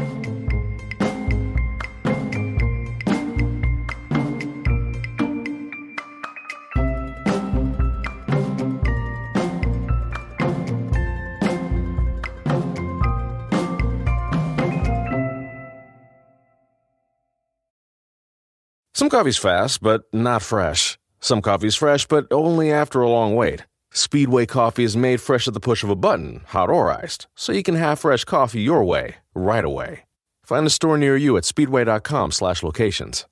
Some coffee's fast, but not fresh. Some coffee's fresh, but only after a long wait. Speedway coffee is made fresh at the push of a button, hot or iced, so you can have fresh coffee your way, right away. Find a store near you at speedway.com/locations.